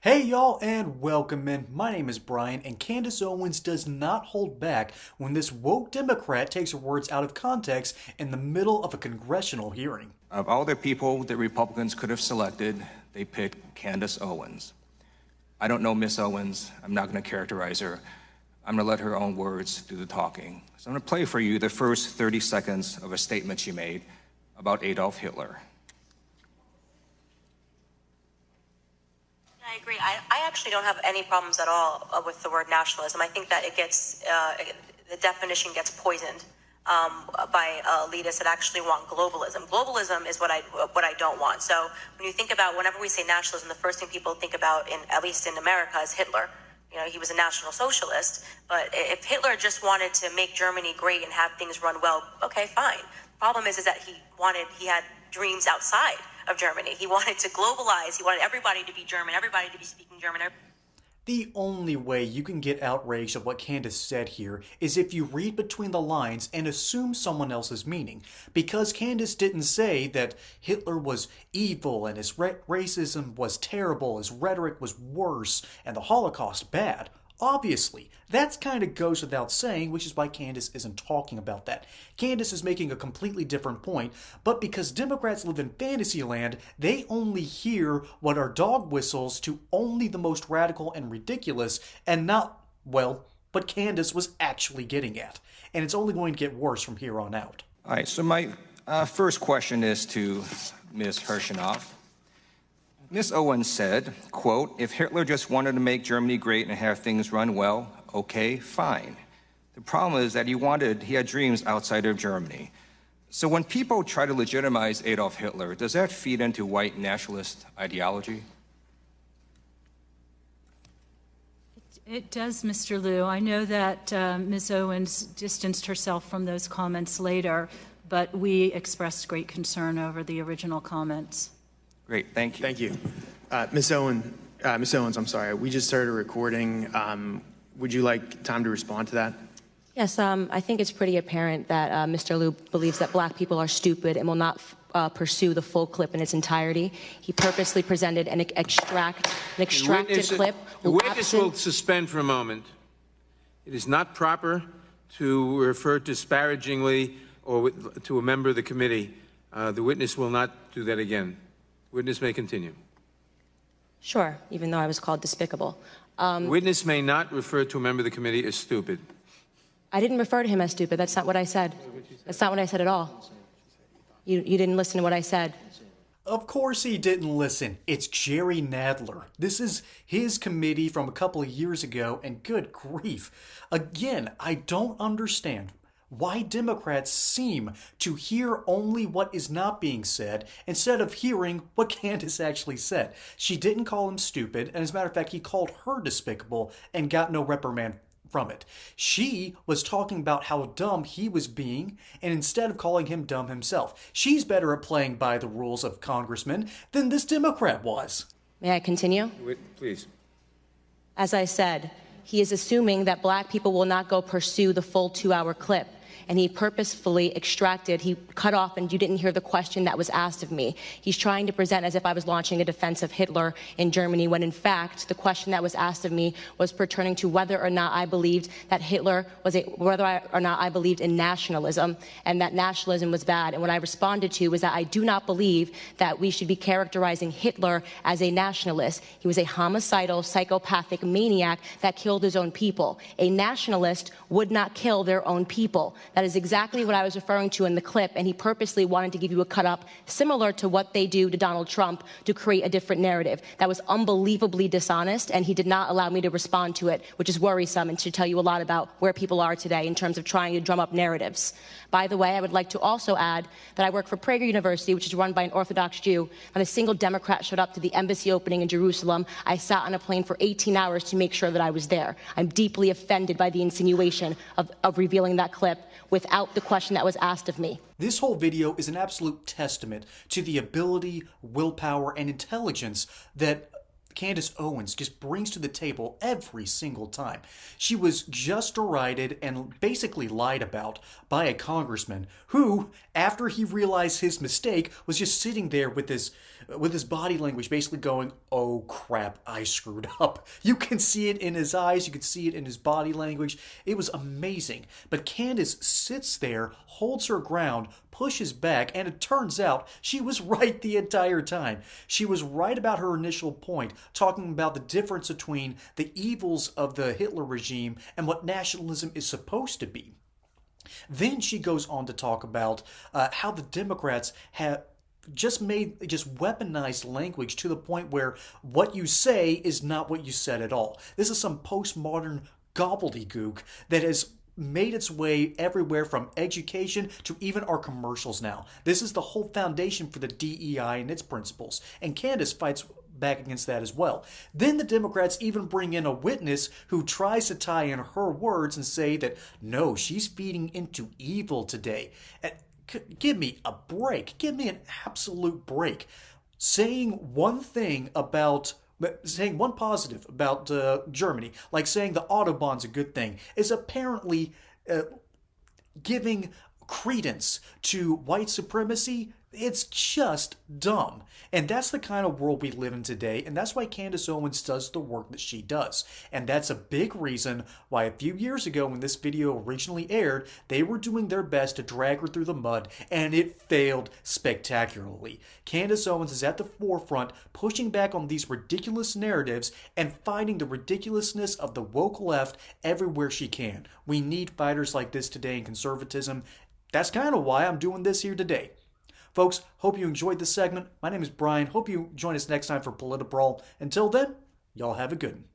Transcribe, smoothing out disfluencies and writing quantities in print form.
Hey y'all and welcome in. My name is Brian and Candace Owens does not hold back when this woke Democrat takes her words out of context in the middle of a congressional hearing. Of all the people that Republicans could have selected, they picked Candace Owens. I don't know Miss Owens. I'm not going to characterize her. I'm going to let her own words do the talking. So I'm going to play for you the first 30 seconds of a statement she made about Adolf Hitler. I agree. I actually don't have any problems at all with the word nationalism. I think that it gets, the definition gets poisoned by elitists that actually want globalism. Globalism is what I don't want. So when you think about, whenever we say nationalism, the first thing people think about, at least in America, is Hitler. You know, he was a National Socialist, but if Hitler just wanted to make Germany great and have things run well, okay, fine. The problem is that he had dreams outside of Germany. He wanted to globalize. He wanted everybody to be German, everybody to be speaking German. The only way you can get outraged at what Candace said here is if you read between the lines and assume someone else's meaning. Because Candace didn't say that Hitler was evil and his racism was terrible, his rhetoric was worse, and the Holocaust bad. Obviously, that kind of goes without saying, which is why Candace isn't talking about that. Candace is making a completely different point, but because Democrats live in fantasy land, they only hear what are dog whistles to only the most radical and ridiculous, and not, well, what Candace was actually getting at. And it's only going to get worse from here on out. All right, so my first question is to Ms. Hirschenoff. Ms. Owens said, quote, if Hitler just wanted to make Germany great and have things run well, okay, fine. The problem is that he had dreams outside of Germany. So when people try to legitimize Adolf Hitler, does that feed into white nationalist ideology? It does, Mr. Liu. I know that Ms. Owens distanced herself from those comments later, but we expressed great concern over the original comments. Great, thank you. Thank you. Ms. Owens, I'm sorry. We just started recording. Would you like time to respond to that? Yes, I think it's pretty apparent that Mr. Liu believes that black people are stupid and will not pursue the full clip in its entirety. He purposely presented an extracted clip. The witness will suspend for a moment. It is not proper to refer disparagingly or to a member of the committee. The witness will not do that again. Witness may continue. Sure, even though I was called despicable. Witness may not refer to a member of the committee as stupid. I didn't refer to him as stupid. That's not what I said. That's not what I said at all. You didn't listen to what I said. Of course he didn't listen. It's Jerry Nadler. This is his committee from a couple of years ago, and good grief. Again, I don't understand why Democrats seem to hear only what is not being said instead of hearing what Candace actually said. She didn't call him stupid, and as a matter of fact, he called her despicable and got no reprimand from it. She was talking about how dumb he was being, and instead of calling him dumb himself. She's better at playing by the rules of congressman than this Democrat was. May I continue? Please. As I said, he is assuming that black people will not go pursue the full 2-hour clip. And he purposefully he cut off, and you didn't hear the question that was asked of me. He's trying to present as if I was launching a defense of Hitler in Germany, when in fact, the question that was asked of me was pertaining to whether or not I believed that whether or not I believed in nationalism, and that nationalism was bad. And what I responded to was that I do not believe that we should be characterizing Hitler as a nationalist. He was a homicidal, psychopathic maniac that killed his own people. A nationalist would not kill their own people. That is exactly what I was referring to in the clip, and he purposely wanted to give you a cut-up similar to what they do to Donald Trump to create a different narrative. That was unbelievably dishonest, and he did not allow me to respond to it, which is worrisome and should tell you a lot about where people are today in terms of trying to drum up narratives. By the way, I would like to also add that I work for Prager University, which is run by an Orthodox Jew. Not a single Democrat showed up to the embassy opening in Jerusalem. I sat on a plane for 18 hours to make sure that I was there. I'm deeply offended by the insinuation of revealing that clip without the question that was asked of me. This whole video is an absolute testament to the ability, willpower, and intelligence that Candace Owens just brings to the table every single time. She was just derided and basically lied about by a congressman who, after he realized his mistake, was just sitting there with his body language basically going, "Oh crap, I screwed up." You can see it in his eyes, you can see it in his body language. It was amazing. But Candace sits there, holds her ground, pushes back, and it turns out she was right the entire time. She was right about her initial point, talking about the difference between the evils of the Hitler regime and what nationalism is supposed to be. Then she goes on to talk about how the Democrats have just weaponized language to the point where what you say is not what you said at all. This is some postmodern gobbledygook that has made its way everywhere from education to even our commercials now. This is the whole foundation for the DEI and its principles, and Candace fights back against that as well. Then the Democrats even bring in a witness who tries to tie in her words and say that, no, she's feeding into evil today. Give me a break. Give me an absolute break. Saying one positive about Germany, like saying the Autobahn's a good thing, is apparently giving credence to white supremacy. It's just dumb. And that's the kind of world we live in today, and that's why Candace Owens does the work that she does. And that's a big reason why a few years ago when this video originally aired, they were doing their best to drag her through the mud, and it failed spectacularly. Candace Owens is at the forefront, pushing back on these ridiculous narratives and fighting the ridiculousness of the woke left everywhere she can. We need fighters like this today in conservatism. That's kind of why I'm doing this here today. Folks, hope you enjoyed this segment. My name is Brian. Hope you join us next time for PolitiBrawl. Until then, y'all have a good one.